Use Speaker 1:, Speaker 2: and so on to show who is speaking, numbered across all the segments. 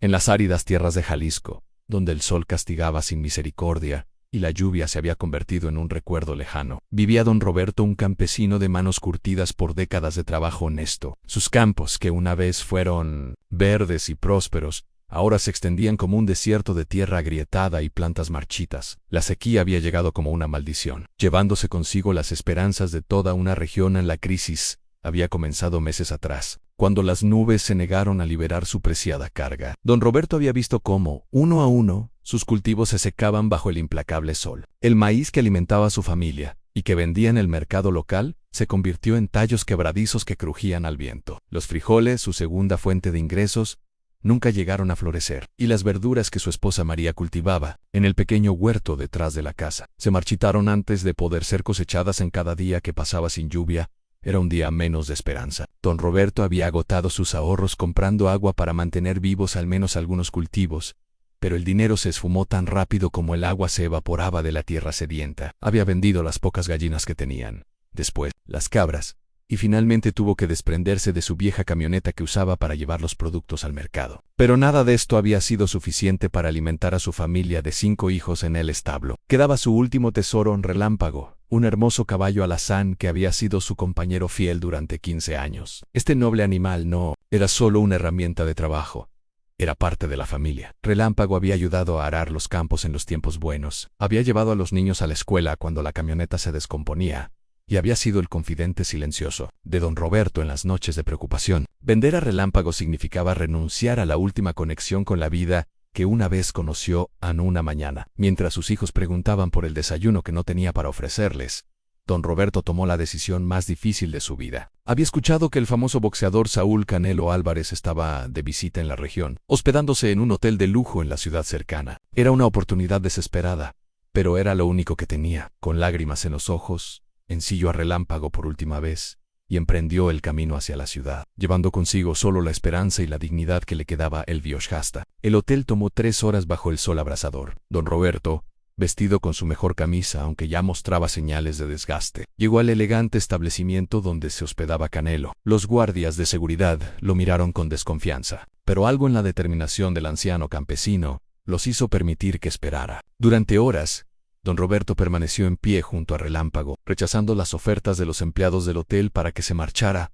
Speaker 1: En las áridas tierras de Jalisco, donde el sol castigaba sin misericordia y la lluvia se había convertido en un recuerdo lejano, vivía don Roberto, un campesino de manos curtidas por décadas de trabajo honesto. Sus campos, que una vez fueron verdes y prósperos, ahora se extendían como un desierto de tierra agrietada y plantas marchitas. La sequía había llegado como una maldición, llevándose consigo las esperanzas de toda una región. En la crisis había comenzado meses atrás, cuando las nubes se negaron a liberar su preciada carga. Don Roberto había visto cómo, uno a uno, sus cultivos se secaban bajo el implacable sol. El maíz que alimentaba a su familia y que vendía en el mercado local se convirtió en tallos quebradizos que crujían al viento. Los frijoles, su segunda fuente de ingresos, nunca llegaron a florecer, y las verduras que su esposa María cultivaba en el pequeño huerto detrás de la casa se marchitaron antes de poder ser cosechadas. En cada día que pasaba sin lluvia era un día menos de esperanza. Don Roberto había agotado sus ahorros comprando agua para mantener vivos al menos algunos cultivos, pero el dinero se esfumó tan rápido como el agua se evaporaba de la tierra sedienta. Había vendido las pocas gallinas que tenían, después las cabras, y finalmente tuvo que desprenderse de su vieja camioneta que usaba para llevar los productos al mercado. Pero nada de esto había sido suficiente para alimentar a su familia de 5 hijos en el establo. Quedaba su último tesoro en Relámpago, un hermoso caballo alazán que había sido su compañero fiel durante 15 años. Este noble animal no era solo una herramienta de trabajo, era parte de la familia. Relámpago había ayudado a arar los campos en los tiempos buenos, había llevado a los niños a la escuela cuando la camioneta se descomponía, y había sido el confidente silencioso de don Roberto en las noches de preocupación. Vender a Relámpago significaba renunciar a la última conexión con la vida que una vez conoció en una mañana. Mientras sus hijos preguntaban por el desayuno que no tenía para ofrecerles, don Roberto tomó la decisión más difícil de su vida. Había escuchado que el famoso boxeador Saúl Canelo Álvarez estaba de visita en la región, hospedándose en un hotel de lujo en la ciudad cercana. Era una oportunidad desesperada, pero era lo único que tenía. Con lágrimas en los ojos, ensilló a Relámpago por última vez y emprendió el camino hacia la ciudad, llevando consigo solo la esperanza y la dignidad que le quedaba el Vioshasta. El hotel tomó 3 horas bajo el sol abrasador. Don Roberto, vestido con su mejor camisa aunque ya mostraba señales de desgaste, llegó al elegante establecimiento donde se hospedaba Canelo. Los guardias de seguridad lo miraron con desconfianza, pero algo en la determinación del anciano campesino los hizo permitir que esperara. Durante horas, don Roberto permaneció en pie junto a Relámpago, rechazando las ofertas de los empleados del hotel para que se marchara.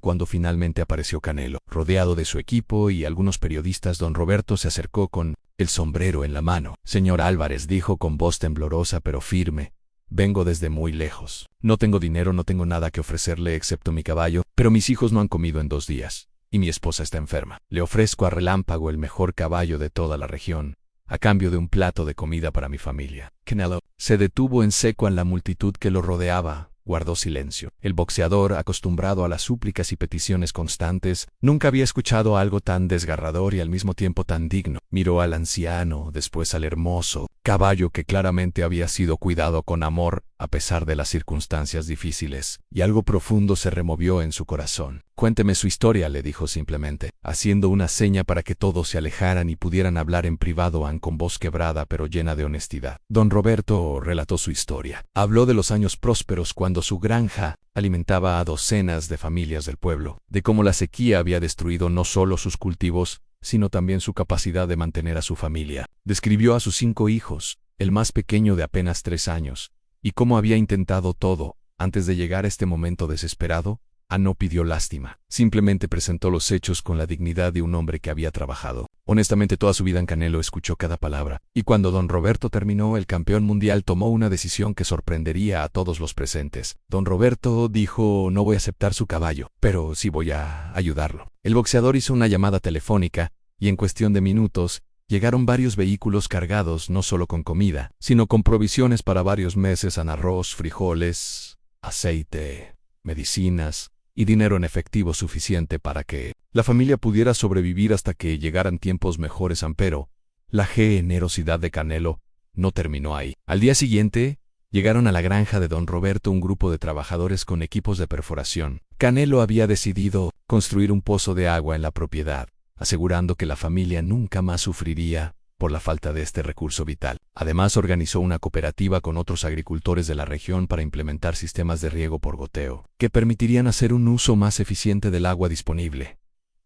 Speaker 1: Cuando finalmente apareció Canelo, rodeado de su equipo y algunos periodistas, don Roberto se acercó con el sombrero en la mano. «Señor Álvarez», dijo con voz temblorosa pero firme, «vengo desde muy lejos. No tengo dinero, no tengo nada que ofrecerle excepto mi caballo, pero mis hijos no han comido en 2 días, y mi esposa está enferma. Le ofrezco a Relámpago el mejor caballo de toda la región, a cambio de un plato de comida para mi familia». Canelo se detuvo en seco en la multitud que lo rodeaba. Guardó silencio. El boxeador, acostumbrado a las súplicas y peticiones constantes, nunca había escuchado algo tan desgarrador y al mismo tiempo tan digno. Miró al anciano, después al hermoso caballo que claramente había sido cuidado con amor a pesar de las circunstancias difíciles, y algo profundo se removió en su corazón. «Cuénteme su historia», le dijo simplemente, haciendo una seña para que todos se alejaran y pudieran hablar en privado con voz quebrada pero llena de honestidad. Don Roberto relató su historia. Habló de los años prósperos cuando su granja alimentaba a docenas de familias del pueblo, de cómo la sequía había destruido no solo sus cultivos, sino también su capacidad de mantener a su familia. Describió a sus 5 hijos, el más pequeño de apenas 3 años, y cómo había intentado todo. Antes de llegar a este momento desesperado, no pidió lástima. Simplemente presentó los hechos con la dignidad de un hombre que había trabajado honestamente toda su vida en Canelo. Escuchó cada palabra, y cuando don Roberto terminó, el campeón mundial tomó una decisión que sorprendería a todos los presentes. Don Roberto dijo: «No voy a aceptar su caballo, pero sí voy a ayudarlo». El boxeador hizo una llamada telefónica, y en cuestión de minutos, llegaron varios vehículos cargados no solo con comida, sino con provisiones para varios meses: arroz, frijoles, aceite, medicinas y dinero en efectivo suficiente para que la familia pudiera sobrevivir hasta que llegaran tiempos mejores. Pero la generosidad de Canelo no terminó ahí. Al día siguiente, llegaron a la granja de don Roberto un grupo de trabajadores con equipos de perforación. Canelo había decidido construir un pozo de agua en la propiedad, asegurando que la familia nunca más sufriría por la falta de este recurso vital. Además, organizó una cooperativa con otros agricultores de la región para implementar sistemas de riego por goteo, que permitirían hacer un uso más eficiente del agua disponible.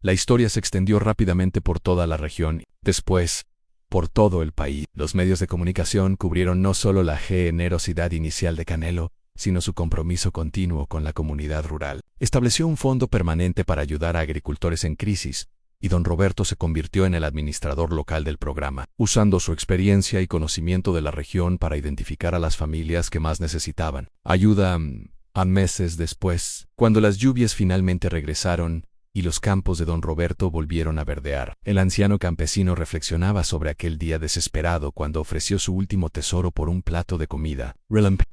Speaker 1: La historia se extendió rápidamente por toda la región y, después, por todo el país. Los medios de comunicación cubrieron no solo la generosidad inicial de Canelo, sino su compromiso continuo con la comunidad rural. Estableció un fondo permanente para ayudar a agricultores en crisis, y don Roberto se convirtió en el administrador local del programa, usando su experiencia y conocimiento de la región para identificar a las familias que más necesitaban ayuda. A meses después, cuando las lluvias finalmente regresaron y los campos de don Roberto volvieron a verdear, el anciano campesino reflexionaba sobre aquel día desesperado cuando ofreció su último tesoro por un plato de comida.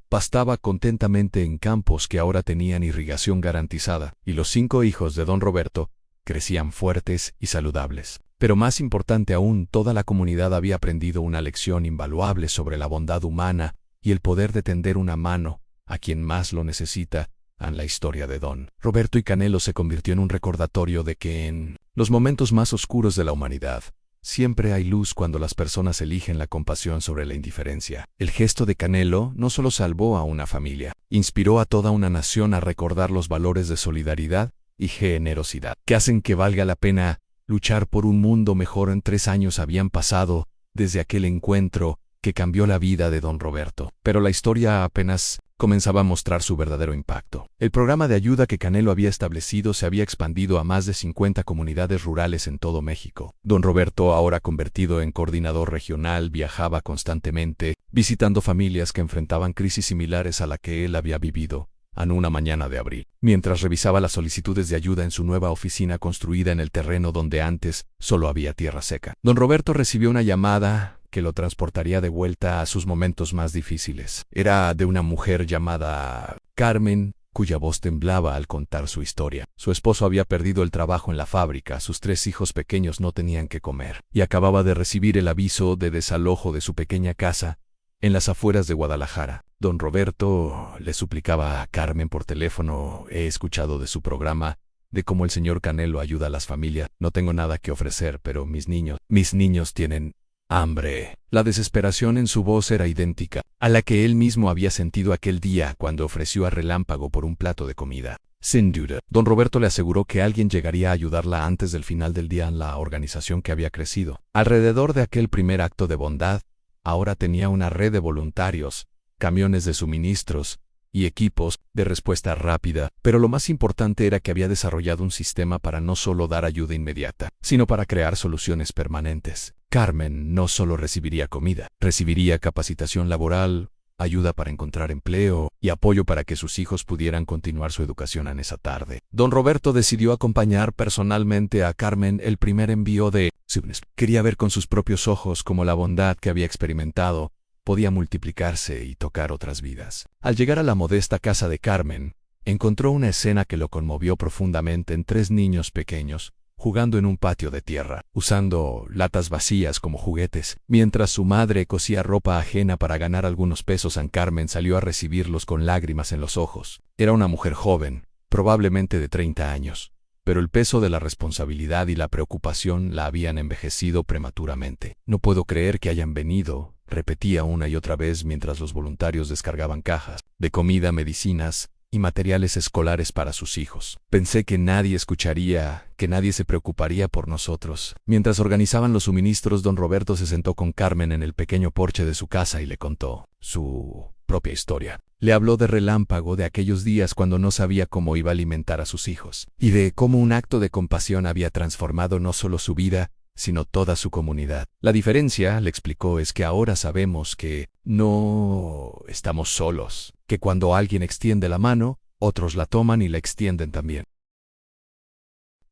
Speaker 1: Pastaba contentamente en campos que ahora tenían irrigación garantizada, y los 5 hijos de don Roberto crecían fuertes y saludables. Pero más importante aún, toda la comunidad había aprendido una lección invaluable sobre la bondad humana y el poder de tender una mano a quien más lo necesita. La historia de don Roberto y Canelo se convirtió en un recordatorio de que en los momentos más oscuros de la humanidad, siempre hay luz cuando las personas eligen la compasión sobre la indiferencia. El gesto de Canelo no solo salvó a una familia, inspiró a toda una nación a recordar los valores de solidaridad y generosidad, que hacen que valga la pena luchar por un mundo mejor. 3 años habían pasado desde aquel encuentro que cambió la vida de don Roberto, pero la historia apenas comenzaba a mostrar su verdadero impacto. El programa de ayuda que Canelo había establecido se había expandido a más de 50 comunidades rurales en todo México. Don Roberto, ahora convertido en coordinador regional, viajaba constantemente, visitando familias que enfrentaban crisis similares a la que él había vivido. En una mañana de abril, mientras revisaba las solicitudes de ayuda en su nueva oficina construida en el terreno donde antes solo había tierra seca, don Roberto recibió una llamada que lo transportaría de vuelta a sus momentos más difíciles. Era de una mujer llamada Carmen, cuya voz temblaba al contar su historia. Su esposo había perdido el trabajo en la fábrica, sus 3 hijos pequeños no tenían que comer, y acababa de recibir el aviso de desalojo de su pequeña casa en las afueras de Guadalajara. Don Roberto le suplicaba a Carmen por teléfono: he escuchado de su programa, de cómo el señor Canelo ayuda a las familias. No tengo nada que ofrecer, pero mis niños tienen hambre. La desesperación en su voz era idéntica a la que él mismo había sentido aquel día cuando ofreció a Relámpago por un plato de comida. Sin duda, don Roberto le aseguró que alguien llegaría a ayudarla antes del final del día en la organización que había crecido. Alrededor de aquel primer acto de bondad, ahora tenía una red de voluntarios, camiones de suministros y equipos de respuesta rápida, pero lo más importante era que había desarrollado un sistema para no solo dar ayuda inmediata, sino para crear soluciones permanentes. Carmen no solo recibiría comida, recibiría capacitación laboral, ayuda para encontrar empleo y apoyo para que sus hijos pudieran continuar su educación en esa tarde. Don Roberto decidió acompañar personalmente a Carmen el primer envío de Subnes. Quería ver con sus propios ojos cómo la bondad que había experimentado podía multiplicarse y tocar otras vidas. Al llegar a la modesta casa de Carmen, encontró una escena que lo conmovió profundamente en 3 niños pequeños, jugando en un patio de tierra, usando latas vacías como juguetes. Mientras su madre cosía ropa ajena para ganar algunos pesos, Carmen salió a recibirlos con lágrimas en los ojos. Era una mujer joven, probablemente de 30 años, pero el peso de la responsabilidad y la preocupación la habían envejecido prematuramente. No puedo creer que hayan venido, repetía una y otra vez mientras los voluntarios descargaban cajas de comida, medicinas y materiales escolares para sus hijos. Pensé que nadie escucharía, que nadie se preocuparía por nosotros. Mientras organizaban los suministros, don Roberto se sentó con Carmen en el pequeño porche de su casa y le contó su propia historia. Le habló de Relámpago, de aquellos días cuando no sabía cómo iba a alimentar a sus hijos, y de cómo un acto de compasión había transformado no solo su vida, sino toda su comunidad. La diferencia, le explicó, es que ahora sabemos que no estamos solos, que cuando alguien extiende la mano, otros la toman y la extienden también.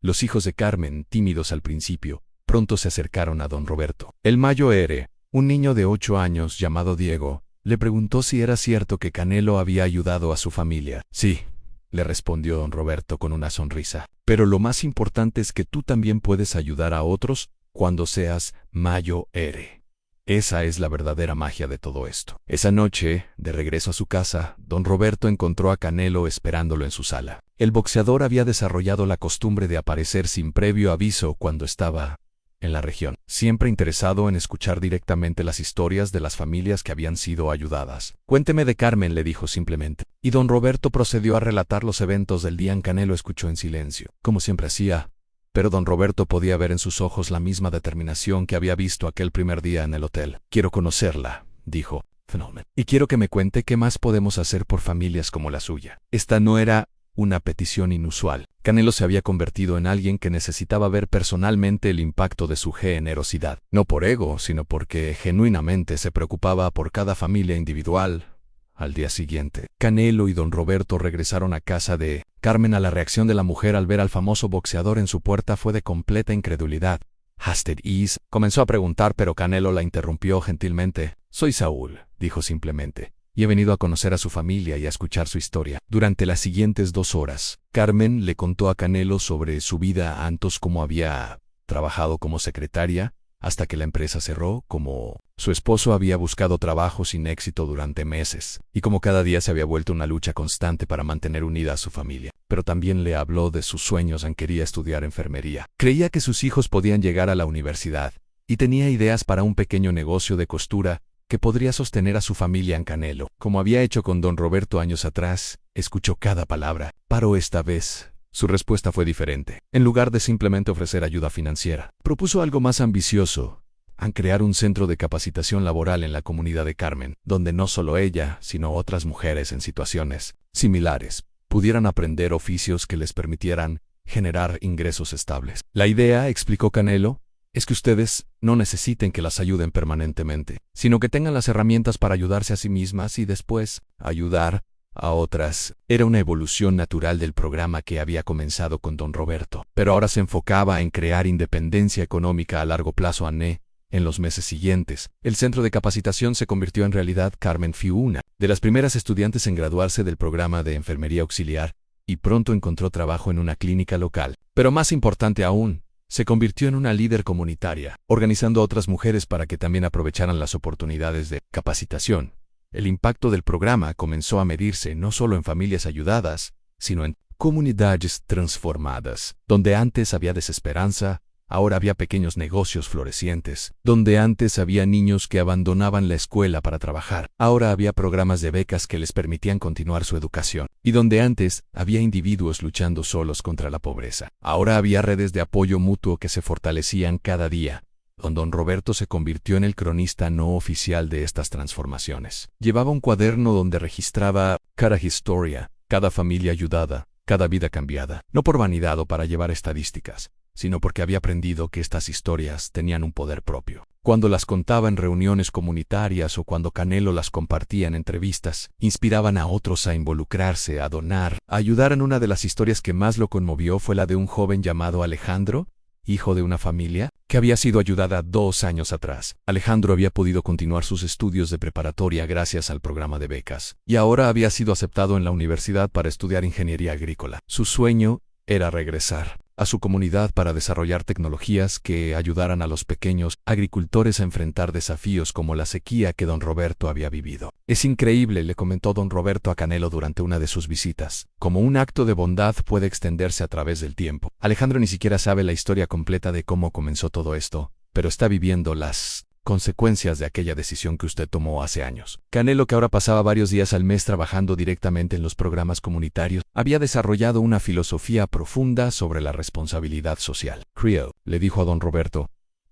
Speaker 1: Los hijos de Carmen, tímidos al principio, pronto se acercaron a don Roberto. El mayor, un niño de 8 años llamado Diego, le preguntó si era cierto que Canelo había ayudado a su familia. Sí, le respondió don Roberto con una sonrisa. Pero lo más importante es que tú también puedes ayudar a otros cuando seas mayor. Esa es la verdadera magia de todo esto. Esa noche, de regreso a su casa, don Roberto encontró a Canelo esperándolo en su sala. El boxeador había desarrollado la costumbre de aparecer sin previo aviso cuando estaba en la región, siempre interesado en escuchar directamente las historias de las familias que habían sido ayudadas. Cuénteme de Carmen, le dijo simplemente. Y don Roberto procedió a relatar los eventos del día. Canelo escuchó en silencio, como siempre hacía, pero don Roberto podía ver en sus ojos la misma determinación que había visto aquel primer día en el hotel. «Quiero conocerla», dijo Fenolman, «y quiero que me cuente qué más podemos hacer por familias como la suya». Esta no era una petición inusual. Canelo se había convertido en alguien que necesitaba ver personalmente el impacto de su generosidad, no por ego, sino porque genuinamente se preocupaba por cada familia individual. Al día siguiente, Canelo y don Roberto regresaron a casa de Carmen. A la reacción de la mujer al ver al famoso boxeador en su puerta fue de completa incredulidad. «¿Hasted is?», comenzó a preguntar, pero Canelo la interrumpió gentilmente. «Soy Saúl», dijo simplemente, «y he venido a conocer a su familia y a escuchar su historia». Durante las siguientes 2 horas, Carmen le contó a Canelo sobre su vida antes, cómo había trabajado como secretaria, hasta que la empresa cerró, cómo su esposo había buscado trabajo sin éxito durante meses, y cómo cada día se había vuelto una lucha constante para mantener unida a su familia. Pero también le habló de sus sueños. Quería estudiar enfermería. Creía que sus hijos podían llegar a la universidad, y tenía ideas para un pequeño negocio de costura que podría sostener a su familia en Canelo. Como había hecho con don Roberto años atrás, escuchó cada palabra, pero esta vez su respuesta fue diferente. En lugar de simplemente ofrecer ayuda financiera, propuso algo más ambicioso: crear un centro de capacitación laboral en la comunidad de Carmen, donde no solo ella, sino otras mujeres en situaciones similares pudieran aprender oficios que les permitieran generar ingresos estables. La idea, explicó Canelo, es que ustedes no necesiten que las ayuden permanentemente, sino que tengan las herramientas para ayudarse a sí mismas y después ayudar a otras. Era una evolución natural del programa que había comenzado con don Roberto, pero ahora se enfocaba en crear independencia económica a largo plazo. En los meses siguientes, el centro de capacitación se convirtió en realidad. Carmen fue una de las primeras estudiantes en graduarse del programa de enfermería auxiliar, y pronto encontró trabajo en una clínica local. Pero más importante aún, se convirtió en una líder comunitaria, organizando a otras mujeres para que también aprovecharan las oportunidades de capacitación. El impacto del programa comenzó a medirse no solo en familias ayudadas, sino en comunidades transformadas. Donde antes había desesperanza, ahora había pequeños negocios florecientes. Donde antes había niños que abandonaban la escuela para trabajar, ahora había programas de becas que les permitían continuar su educación. Y donde antes había individuos luchando solos contra la pobreza, ahora había redes de apoyo mutuo que se fortalecían cada día. Don Roberto se convirtió en el cronista no oficial de estas transformaciones. Llevaba un cuaderno donde registraba cada historia, cada familia ayudada, cada vida cambiada, no por vanidad o para llevar estadísticas, sino porque había aprendido que estas historias tenían un poder propio. Cuando las contaba en reuniones comunitarias o cuando Canelo las compartía en entrevistas, inspiraban a otros a involucrarse, a donar, a ayudar. En una de las historias que más lo conmovió fue la de un joven llamado Alejandro, hijo de una familia que había sido ayudada 2 años atrás. Alejandro había podido continuar sus estudios de preparatoria gracias al programa de becas, y ahora había sido aceptado en la universidad para estudiar ingeniería agrícola. Su sueño era regresar a su comunidad para desarrollar tecnologías que ayudaran a los pequeños agricultores a enfrentar desafíos como la sequía que don Roberto había vivido. «Es increíble», le comentó don Roberto a Canelo durante una de sus visitas, «cómo un acto de bondad puede extenderse a través del tiempo». Alejandro ni siquiera sabe la historia completa de cómo comenzó todo esto, pero está viviendo las consecuencias de aquella decisión que usted tomó hace años. Canelo, que ahora pasaba varios días al mes trabajando directamente en los programas comunitarios, había desarrollado una filosofía profunda sobre la responsabilidad social. «Creo», le dijo a don Roberto,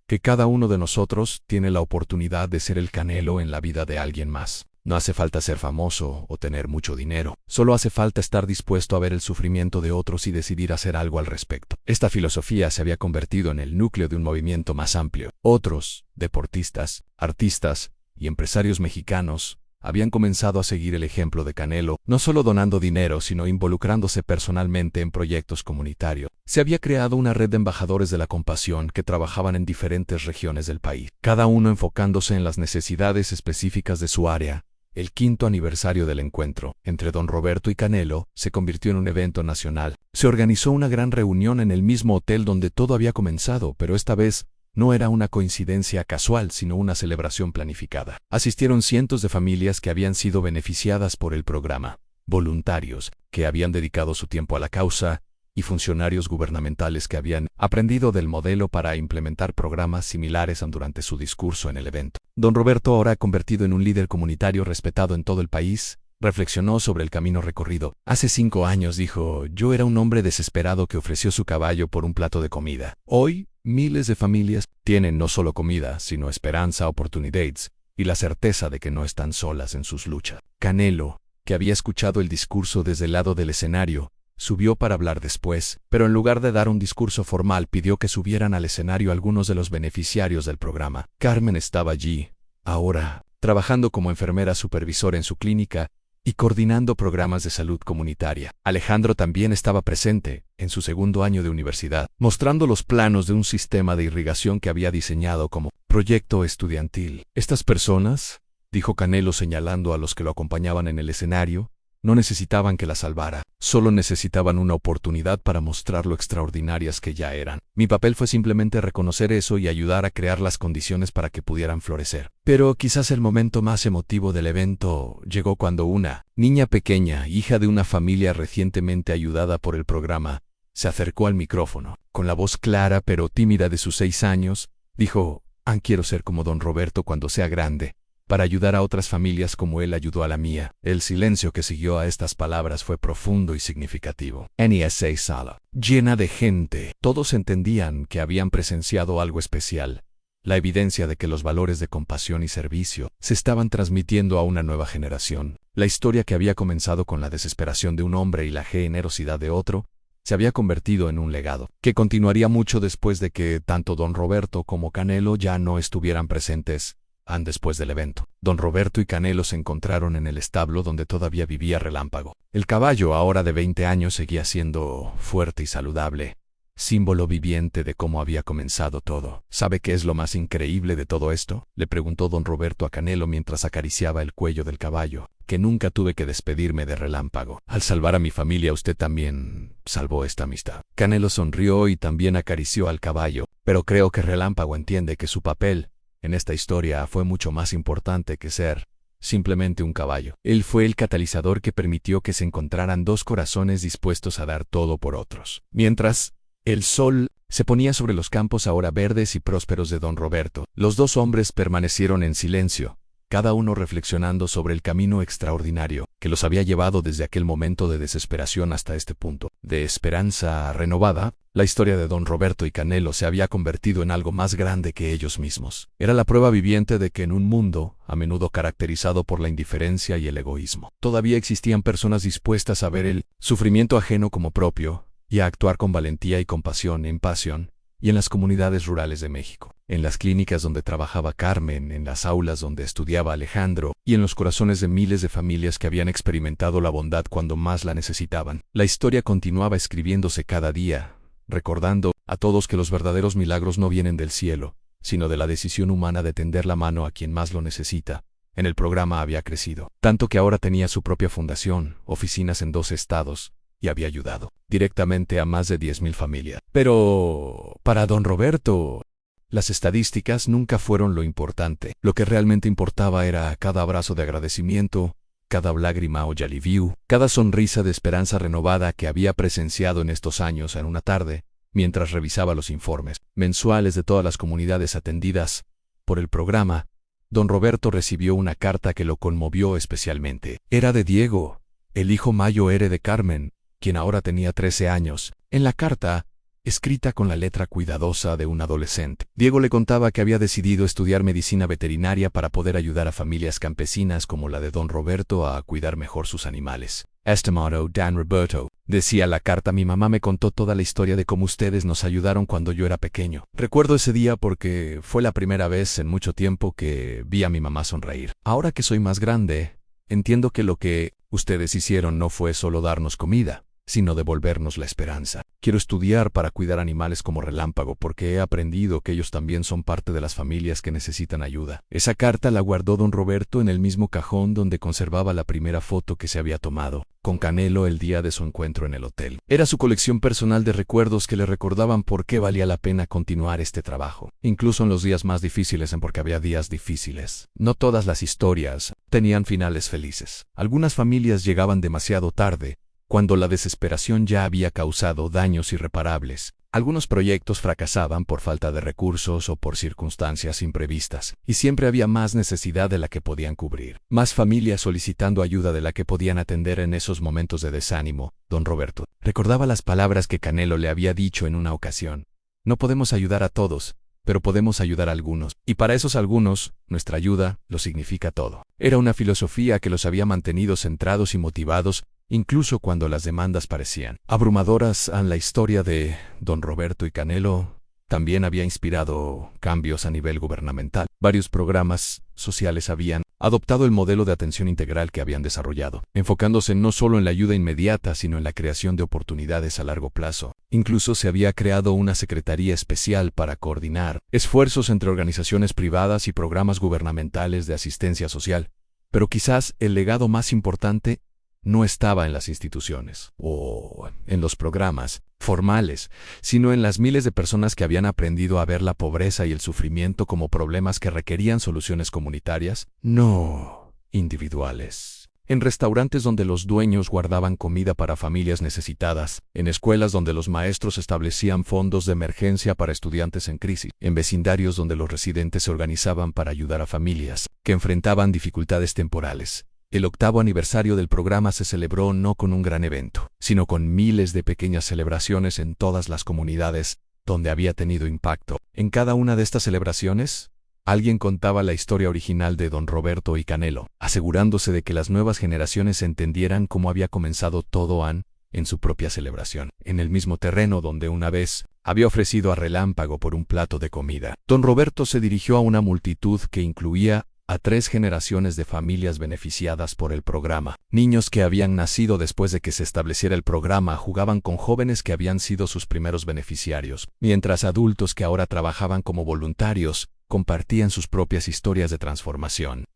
Speaker 1: «que cada uno de nosotros tiene la oportunidad de ser el Canelo en la vida de alguien más. No hace falta ser famoso o tener mucho dinero, solo hace falta estar dispuesto a ver el sufrimiento de otros y decidir hacer algo al respecto». Esta filosofía se había convertido en el núcleo de un movimiento más amplio. Otros deportistas, artistas y empresarios mexicanos habían comenzado a seguir el ejemplo de Canelo, no solo donando dinero, sino involucrándose personalmente en proyectos comunitarios. Se había creado una red de embajadores de la compasión que trabajaban en diferentes regiones del país, cada uno enfocándose en las necesidades específicas de su área. El 5º aniversario del encuentro entre don Roberto y Canelo se convirtió en un evento nacional. Se organizó una gran reunión en el mismo hotel donde todo había comenzado, pero esta vez no era una coincidencia casual, sino una celebración planificada. Asistieron cientos de familias que habían sido beneficiadas por el programa, voluntarios que habían dedicado su tiempo a la causa, y funcionarios gubernamentales que habían aprendido del modelo para implementar programas similares. Durante su discurso en el evento, don Roberto, ahora convertido en un líder comunitario respetado en todo el país, Reflexionó sobre el camino recorrido. Hace 5 años, dijo, yo era un hombre desesperado que ofreció su caballo por un plato de comida. Hoy, miles de familias tienen no solo comida, sino esperanza, oportunidades y la certeza de que no están solas en sus luchas. Canelo, que había escuchado el discurso desde el lado del escenario, subió para hablar después, pero en lugar de dar un discurso formal pidió que subieran al escenario algunos de los beneficiarios del programa. Carmen estaba allí, ahora, trabajando como enfermera supervisora en su clínica y coordinando programas de salud comunitaria. Alejandro también estaba presente, en su 2º año de universidad, mostrando los planos de un sistema de irrigación que había diseñado como proyecto estudiantil. Estas personas, dijo Canelo señalando a los que lo acompañaban en el escenario, no necesitaban que la salvara, solo necesitaban una oportunidad para mostrar lo extraordinarias que ya eran. Mi papel fue simplemente reconocer eso y ayudar a crear las condiciones para que pudieran florecer. Pero quizás el momento más emotivo del evento llegó cuando una niña pequeña, hija de una familia recientemente ayudada por el programa, se acercó al micrófono. Con la voz clara pero tímida de sus 6 años, dijo, quiero ser como don Roberto cuando sea grande, para ayudar a otras familias como él ayudó a la mía. El silencio que siguió a estas palabras fue profundo y significativo. NSA sala, llena de gente. Todos entendían que habían presenciado algo especial, la evidencia de que los valores de compasión y servicio se estaban transmitiendo a una nueva generación. La historia que había comenzado con la desesperación de un hombre y la generosidad de otro, se había convertido en un legado, que continuaría mucho después de que tanto don Roberto como Canelo ya no estuvieran presentes. Después del evento, don Roberto y Canelo se encontraron en el establo donde todavía vivía Relámpago. El caballo, ahora de 20 años, seguía siendo fuerte y saludable, símbolo viviente de cómo había comenzado todo. ¿Sabe qué es lo más increíble de todo esto?, le preguntó don Roberto a Canelo mientras acariciaba el cuello del caballo. Que nunca tuve que despedirme de Relámpago. Al salvar a mi familia, usted también salvó esta amistad. Canelo sonrió y también acarició al caballo, pero creo que Relámpago entiende que su papel en esta historia fue mucho más importante que ser simplemente un caballo. Él fue el catalizador que permitió que se encontraran 2 corazones dispuestos a dar todo por otros. Mientras el sol se ponía sobre los campos ahora verdes y prósperos de don Roberto, los 2 hombres permanecieron en silencio, cada uno reflexionando sobre el camino extraordinario que los había llevado desde aquel momento de desesperación hasta este punto de esperanza renovada. La historia de don Roberto y Canelo se había convertido en algo más grande que ellos mismos. Era la prueba viviente de que en un mundo, a menudo caracterizado por la indiferencia y el egoísmo, todavía existían personas dispuestas a ver el sufrimiento ajeno como propio y a actuar con valentía y compasión en Pasión y en las comunidades rurales de México, en las clínicas donde trabajaba Carmen, en las aulas donde estudiaba Alejandro y en los corazones de miles de familias que habían experimentado la bondad cuando más la necesitaban. La historia continuaba escribiéndose cada día, recordando a todos que los verdaderos milagros no vienen del cielo, sino de la decisión humana de tender la mano a quien más lo necesita. En el programa había crecido, tanto que ahora tenía su propia fundación, oficinas en 2 estados, y había ayudado directamente a más de 10,000 familias. Pero para don Roberto, las estadísticas nunca fueron lo importante. Lo que realmente importaba era cada abrazo de agradecimiento, cada lágrima o alivio, cada sonrisa de esperanza renovada que había presenciado en estos años. En una tarde, mientras revisaba los informes mensuales de todas las comunidades atendidas por el programa, don Roberto recibió una carta que lo conmovió especialmente. Era de Diego, el hijo mayor de Carmen, quien ahora tenía 13 años. En la carta, escrita con la letra cuidadosa de un adolescente, Diego le contaba que había decidido estudiar medicina veterinaria para poder ayudar a familias campesinas como la de don Roberto a cuidar mejor sus animales. Estimado Dan Roberto, decía la carta, mi mamá me contó toda la historia de cómo ustedes nos ayudaron cuando yo era pequeño. Recuerdo ese día porque fue la primera vez en mucho tiempo que vi a mi mamá sonreír. Ahora que soy más grande, entiendo que lo que ustedes hicieron no fue solo darnos comida, sino devolvernos la esperanza. Quiero estudiar para cuidar animales como Relámpago porque he aprendido que ellos también son parte de las familias que necesitan ayuda. Esa carta la guardó don Roberto en el mismo cajón donde conservaba la primera foto que se había tomado con Canelo el día de su encuentro en el hotel. Era su colección personal de recuerdos que le recordaban por qué valía la pena continuar este trabajo, incluso en los días más difíciles, porque había días difíciles. No todas las historias tenían finales felices. Algunas familias llegaban demasiado tarde, cuando la desesperación ya había causado daños irreparables. Algunos proyectos fracasaban por falta de recursos o por circunstancias imprevistas, y siempre había más necesidad de la que podían cubrir. Más familias solicitando ayuda de la que podían atender en esos momentos de desánimo. Don Roberto recordaba las palabras que Canelo le había dicho en una ocasión. No podemos ayudar a todos, pero podemos ayudar a algunos. Y para esos algunos, nuestra ayuda lo significa todo. Era una filosofía que los había mantenido centrados y motivados, incluso cuando las demandas parecían abrumadoras. La historia de Don Roberto y Canelo también había inspirado cambios a nivel gubernamental. Varios programas sociales habían adoptado el modelo de atención integral que habían desarrollado, enfocándose no solo en la ayuda inmediata, sino en la creación de oportunidades a largo plazo. Incluso se había creado una secretaría especial para coordinar esfuerzos entre organizaciones privadas y programas gubernamentales de asistencia social. Pero quizás el legado más importante no estaba en las instituciones o en los programas formales, sino en las miles de personas que habían aprendido a ver la pobreza y el sufrimiento como problemas que requerían soluciones comunitarias, no individuales. En restaurantes donde los dueños guardaban comida para familias necesitadas, en escuelas donde los maestros establecían fondos de emergencia para estudiantes en crisis, en vecindarios donde los residentes se organizaban para ayudar a familias que enfrentaban dificultades temporales. El 8º aniversario del programa se celebró no con un gran evento, sino con miles de pequeñas celebraciones en todas las comunidades donde había tenido impacto. En cada una de estas celebraciones, alguien contaba la historia original de Don Roberto y Canelo, asegurándose de que las nuevas generaciones entendieran cómo había comenzado todo en su propia celebración, en el mismo terreno donde una vez había ofrecido a Relámpago por un plato de comida. Don Roberto se dirigió a una multitud que incluía a 3 generaciones de familias beneficiadas por el programa. Niños que habían nacido después de que se estableciera el programa jugaban con jóvenes que habían sido sus primeros beneficiarios, mientras adultos que ahora trabajaban como voluntarios compartían sus propias historias de transformación.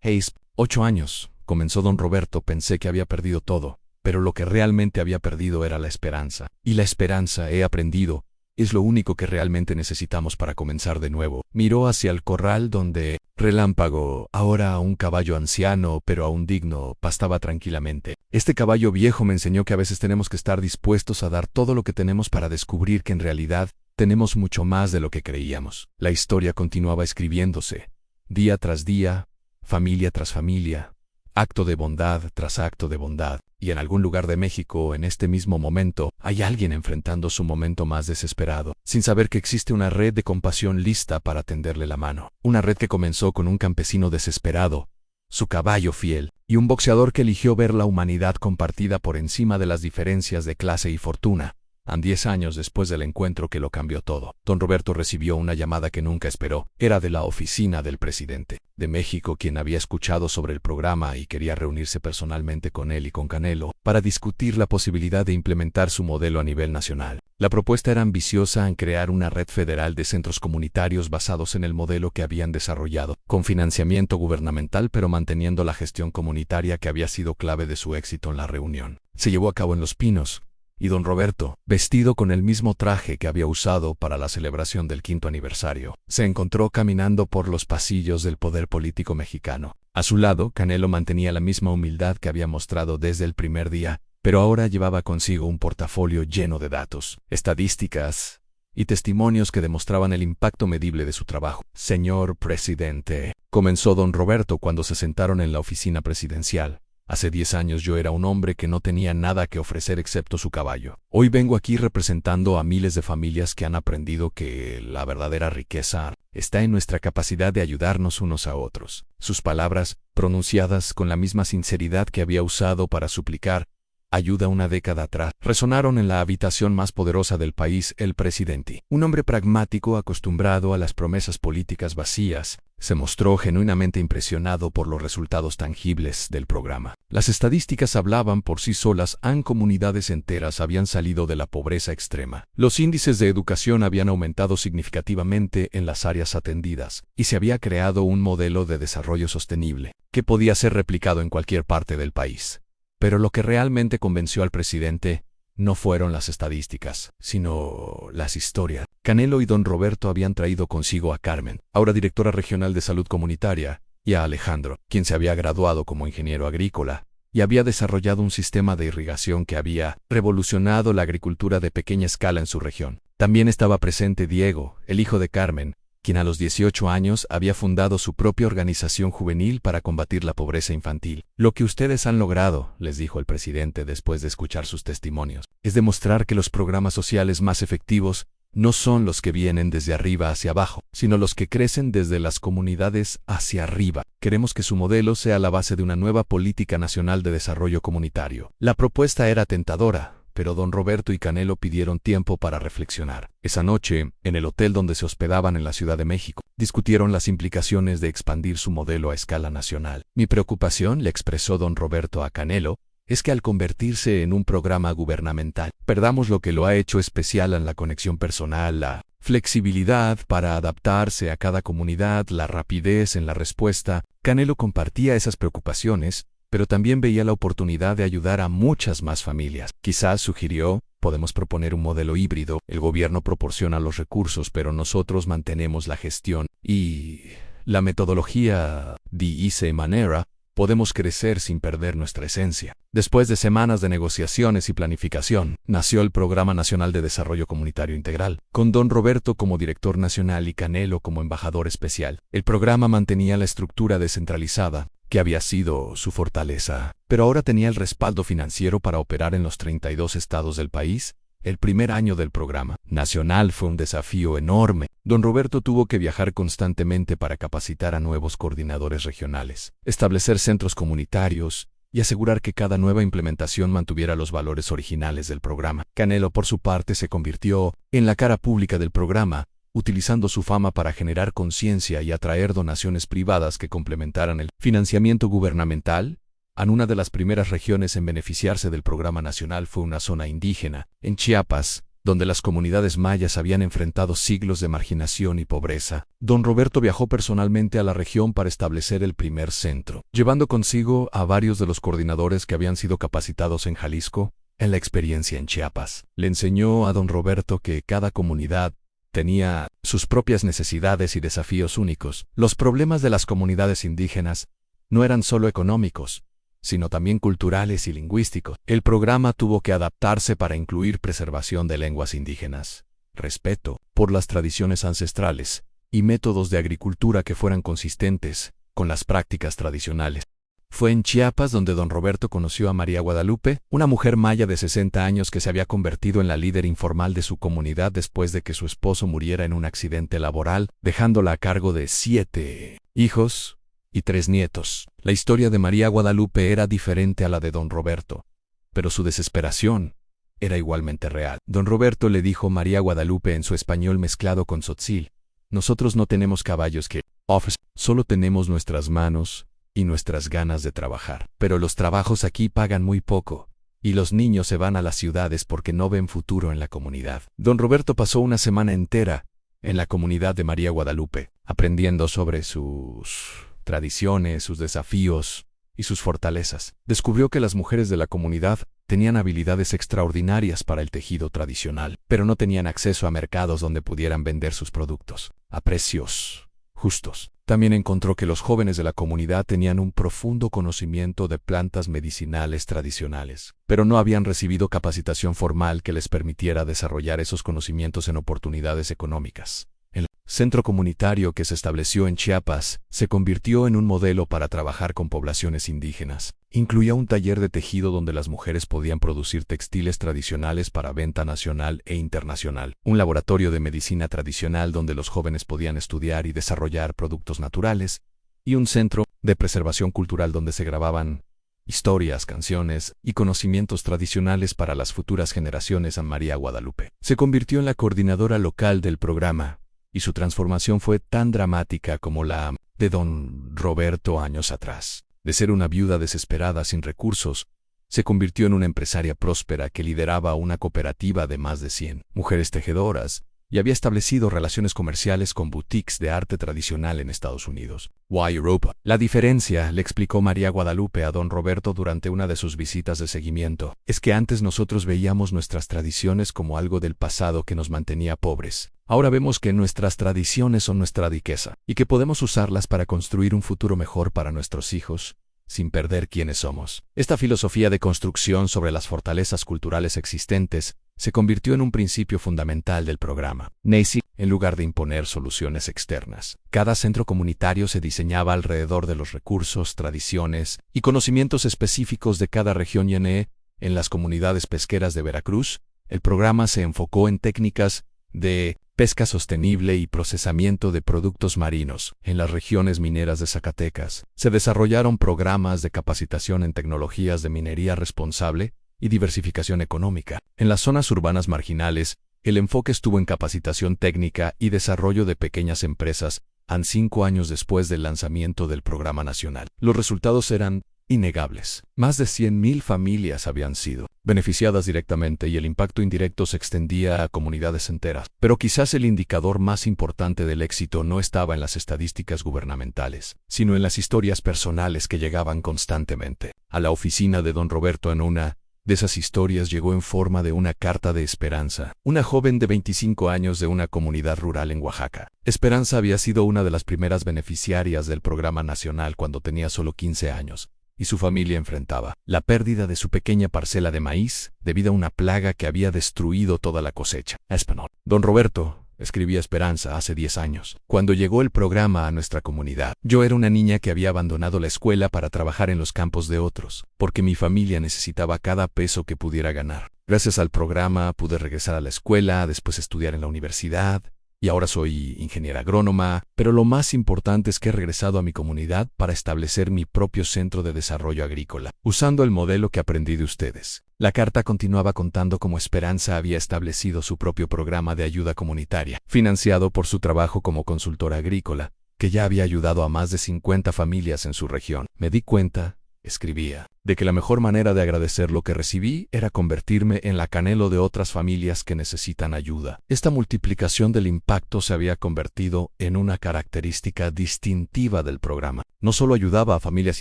Speaker 1: 8 años, comenzó Don Roberto. Pensé que había perdido todo, pero lo que realmente había perdido era la esperanza. Y la esperanza, he aprendido, es lo único que realmente necesitamos para comenzar de nuevo. Miró hacia el corral donde Relámpago, ahora un caballo anciano pero aún digno, pastaba tranquilamente. Este caballo viejo me enseñó que a veces tenemos que estar dispuestos a dar todo lo que tenemos para descubrir que en realidad tenemos mucho más de lo que creíamos. La historia continuaba escribiéndose, día tras día, familia tras familia, acto de bondad tras acto de bondad. Y en algún lugar de México, en este mismo momento, hay alguien enfrentando su momento más desesperado, sin saber que existe una red de compasión lista para tenderle la mano. Una red que comenzó con un campesino desesperado, su caballo fiel, y un boxeador que eligió ver la humanidad compartida por encima de las diferencias de clase y fortuna. 10 años después del encuentro que lo cambió todo, Don Roberto recibió una llamada que nunca esperó. Era de la oficina del presidente de México, quien había escuchado sobre el programa y quería reunirse personalmente con él y con Canelo para discutir la posibilidad de implementar su modelo a nivel nacional. La propuesta era ambiciosa en crear una red federal de centros comunitarios basados en el modelo que habían desarrollado, con financiamiento gubernamental pero manteniendo la gestión comunitaria que había sido clave de su éxito en la reunión. Se llevó a cabo en Los Pinos, y Don Roberto, vestido con el mismo traje que había usado para la celebración del 5º aniversario, se encontró caminando por los pasillos del poder político mexicano. A su lado, Canelo mantenía la misma humildad que había mostrado desde el primer día, pero ahora llevaba consigo un portafolio lleno de datos, estadísticas y testimonios que demostraban el impacto medible de su trabajo. Señor presidente, comenzó Don Roberto cuando se sentaron en la oficina presidencial. Hace 10 años yo era un hombre que no tenía nada que ofrecer excepto su caballo. Hoy vengo aquí representando a miles de familias que han aprendido que la verdadera riqueza está en nuestra capacidad de ayudarnos unos a otros. Sus palabras, pronunciadas con la misma sinceridad que había usado para suplicar ayuda una década atrás, resonaron en la habitación más poderosa del país. El presidente, un hombre pragmático acostumbrado a las promesas políticas vacías, se mostró genuinamente impresionado por los resultados tangibles del programa. Las estadísticas hablaban por sí solas. Comunidades enteras habían salido de la pobreza extrema. Los índices de educación habían aumentado significativamente en las áreas atendidas, y se había creado un modelo de desarrollo sostenible que podía ser replicado en cualquier parte del país. Pero lo que realmente convenció al presidente no fueron las estadísticas, sino las historias. Canelo y Don Roberto habían traído consigo a Carmen, ahora directora regional de salud comunitaria, y a Alejandro, quien se había graduado como ingeniero agrícola, y había desarrollado un sistema de irrigación que había revolucionado la agricultura de pequeña escala en su región. También estaba presente Diego, el hijo de Carmen, quien a los 18 años había fundado su propia organización juvenil para combatir la pobreza infantil. Lo que ustedes han logrado, les dijo el presidente después de escuchar sus testimonios, es demostrar que los programas sociales más efectivos no son los que vienen desde arriba hacia abajo, sino los que crecen desde las comunidades hacia arriba. Queremos que su modelo sea la base de una nueva política nacional de desarrollo comunitario. La propuesta era tentadora, pero don Roberto y Canelo pidieron tiempo para reflexionar. Esa noche, en el hotel donde se hospedaban en la Ciudad de México, discutieron las implicaciones de expandir su modelo a escala nacional. Mi preocupación, le expresó don Roberto a Canelo, es que al convertirse en un programa gubernamental, perdamos lo que lo ha hecho especial en la conexión personal, la flexibilidad para adaptarse a cada comunidad, la rapidez en la respuesta. Canelo compartía esas preocupaciones, pero también veía la oportunidad de ayudar a muchas más familias. Quizás sugirió, podemos proponer un modelo híbrido, el gobierno proporciona los recursos, pero nosotros mantenemos la gestión y la metodología. De esa manera, podemos crecer sin perder nuestra esencia. Después de semanas de negociaciones y planificación, nació el Programa Nacional de Desarrollo Comunitario Integral, con don Roberto como director nacional y Canelo como embajador especial. El programa mantenía la estructura descentralizada, que había sido su fortaleza, pero ahora tenía el respaldo financiero para operar en los 32 estados del país. El primer año del programa nacional fue un desafío enorme. Don Roberto tuvo que viajar constantemente para capacitar a nuevos coordinadores regionales, establecer centros comunitarios y asegurar que cada nueva implementación mantuviera los valores originales del programa. Canelo, por su parte, se convirtió en la cara pública del programa, utilizando su fama para generar conciencia y atraer donaciones privadas que complementaran el financiamiento gubernamental. Una de las primeras regiones en beneficiarse del programa nacional fue una zona indígena, en Chiapas, donde las comunidades mayas habían enfrentado siglos de marginación y pobreza. Don Roberto viajó personalmente a la región para establecer el primer centro, llevando consigo a varios de los coordinadores que habían sido capacitados en Jalisco. En la experiencia en Chiapas, le enseñó a don Roberto que cada comunidad tenía sus propias necesidades y desafíos únicos. Los problemas de las comunidades indígenas no eran solo económicos, sino también culturales y lingüísticos. El programa tuvo que adaptarse para incluir preservación de lenguas indígenas, respeto por las tradiciones ancestrales y métodos de agricultura que fueran consistentes con las prácticas tradicionales. Fue en Chiapas donde don Roberto conoció a María Guadalupe, una mujer maya de 60 años que se había convertido en la líder informal de su comunidad después de que su esposo muriera en un accidente laboral, dejándola a cargo de 7 hijos y 3 nietos. La historia de María Guadalupe era diferente a la de don Roberto, pero su desesperación era igualmente real. Don Roberto le dijo a María Guadalupe en su español mezclado con tzotzil: nosotros no tenemos caballos que ofrecer, solo tenemos nuestras manos y nuestras ganas de trabajar. Pero los trabajos aquí pagan muy poco, y los niños se van a las ciudades porque no ven futuro en la comunidad. Don Roberto pasó una semana entera en la comunidad de María Guadalupe, aprendiendo sobre sus tradiciones, sus desafíos y sus fortalezas. Descubrió que las mujeres de la comunidad tenían habilidades extraordinarias para el tejido tradicional, pero no tenían acceso a mercados donde pudieran vender sus productos a precios justos. También encontró que los jóvenes de la comunidad tenían un profundo conocimiento de plantas medicinales tradicionales, pero no habían recibido capacitación formal que les permitiera desarrollar esos conocimientos en oportunidades económicas. El centro comunitario que se estableció en Chiapas se convirtió en un modelo para trabajar con poblaciones indígenas. Incluía un taller de tejido donde las mujeres podían producir textiles tradicionales para venta nacional e internacional, un laboratorio de medicina tradicional donde los jóvenes podían estudiar y desarrollar productos naturales, y un centro de preservación cultural donde se grababan historias, canciones y conocimientos tradicionales para las futuras generaciones. María Guadalupe se convirtió en la coordinadora local del programa, y su transformación fue tan dramática como la de don Roberto años atrás. De ser una viuda desesperada sin recursos, se convirtió en una empresaria próspera que lideraba una cooperativa de más de 100 mujeres tejedoras y había establecido relaciones comerciales con boutiques de arte tradicional en Estados Unidos. Europa. La diferencia, le explicó María Guadalupe a don Roberto durante una de sus visitas de seguimiento, es que antes nosotros veíamos nuestras tradiciones como algo del pasado que nos mantenía pobres. Ahora vemos que nuestras tradiciones son nuestra riqueza y que podemos usarlas para construir un futuro mejor para nuestros hijos, sin perder quiénes somos. Esta filosofía de construcción sobre las fortalezas culturales existentes se convirtió en un principio fundamental del programa. NACI, en lugar de imponer soluciones externas. Cada centro comunitario se diseñaba alrededor de los recursos, tradiciones y conocimientos específicos de cada región y en las comunidades pesqueras de Veracruz, el programa se enfocó en técnicas de pesca sostenible y procesamiento de productos marinos. En las regiones mineras de Zacatecas, se desarrollaron programas de capacitación en tecnologías de minería responsable y diversificación económica. En las zonas urbanas marginales, el enfoque estuvo en capacitación técnica y desarrollo de pequeñas empresas, 5 años después del lanzamiento del programa nacional. Los resultados eran innegables. Más de 100,000 familias habían sido beneficiadas directamente y el impacto indirecto se extendía a comunidades enteras. Pero quizás el indicador más importante del éxito no estaba en las estadísticas gubernamentales, sino en las historias personales que llegaban constantemente. A la oficina de don Roberto en una de esas historias llegó en forma de una carta de Esperanza, una joven de 25 años de una comunidad rural en Oaxaca. Esperanza había sido una de las primeras beneficiarias del programa nacional cuando tenía solo 15 años. Y su familia enfrentaba la pérdida de su pequeña parcela de maíz debido a una plaga que había destruido toda la cosecha. Español. Don Roberto, escribía Esperanza hace 10 años, cuando llegó el programa a nuestra comunidad. Yo era una niña que había abandonado la escuela para trabajar en los campos de otros, porque mi familia necesitaba cada peso que pudiera ganar. Gracias al programa pude regresar a la escuela, después estudiar en la universidad, y ahora soy ingeniera agrónoma, pero lo más importante es que he regresado a mi comunidad para establecer mi propio centro de desarrollo agrícola, usando el modelo que aprendí de ustedes. La carta continuaba contando cómo Esperanza había establecido su propio programa de ayuda comunitaria, financiado por su trabajo como consultora agrícola, que ya había ayudado a más de 50 familias en su región. Me di cuenta, escribía, de que la mejor manera de agradecer lo que recibí era convertirme en la Canelo de otras familias que necesitan ayuda. Esta multiplicación del impacto se había convertido en una característica distintiva del programa. No solo ayudaba a familias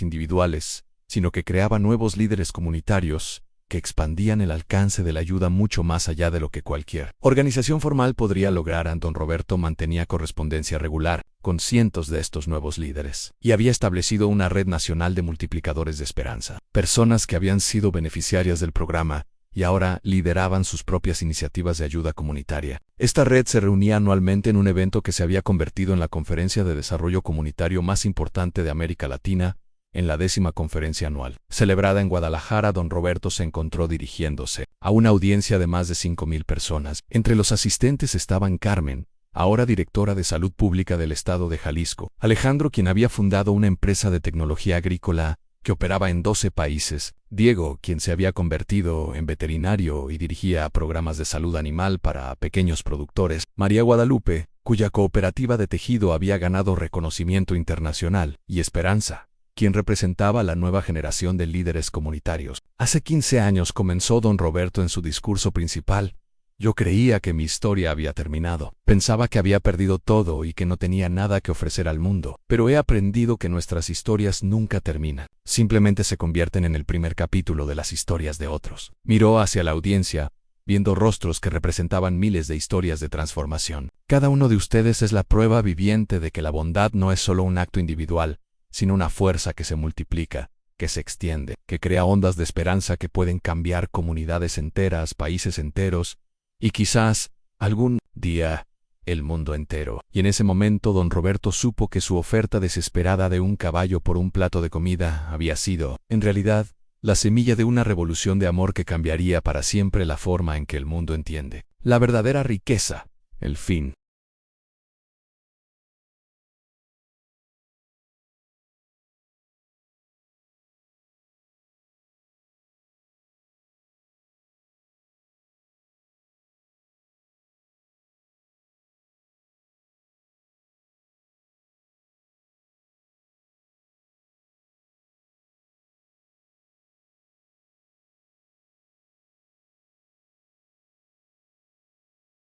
Speaker 1: individuales, sino que creaba nuevos líderes comunitarios que expandían el alcance de la ayuda mucho más allá de lo que cualquier organización formal podría lograr. Don Roberto mantenía correspondencia regular con cientos de estos nuevos líderes y había establecido una red nacional de multiplicadores de esperanza, personas que habían sido beneficiarias del programa y ahora lideraban sus propias iniciativas de ayuda comunitaria. Esta red se reunía anualmente en un evento que se había convertido en la conferencia de desarrollo comunitario más importante de América Latina. En la 10ª conferencia anual, celebrada en Guadalajara, don Roberto se encontró dirigiéndose a una audiencia de más de 5,000 personas. Entre los asistentes estaban Carmen, ahora directora de Salud Pública del estado de Jalisco, Alejandro, quien había fundado una empresa de tecnología agrícola que operaba en 12 países, Diego, quien se había convertido en veterinario y dirigía programas de salud animal para pequeños productores, María Guadalupe, cuya cooperativa de tejido había ganado reconocimiento internacional, y Esperanza, quien representaba a la nueva generación de líderes comunitarios. Hace 15 años comenzó don Roberto en su discurso principal. Yo creía que mi historia había terminado. Pensaba que había perdido todo y que no tenía nada que ofrecer al mundo. Pero he aprendido que nuestras historias nunca terminan. Simplemente se convierten en el primer capítulo de las historias de otros. Miró hacia la audiencia, viendo rostros que representaban miles de historias de transformación. Cada uno de ustedes es la prueba viviente de que la bondad no es solo un acto individual, sino una fuerza que se multiplica, que se extiende, que crea ondas de esperanza que pueden cambiar comunidades enteras, países enteros, y quizás, algún día, el mundo entero. Y en ese momento don Roberto supo que su oferta desesperada de un caballo por un plato de comida había sido, en realidad, la semilla de una revolución de amor que cambiaría para siempre la forma en que el mundo entiende la verdadera riqueza, el fin.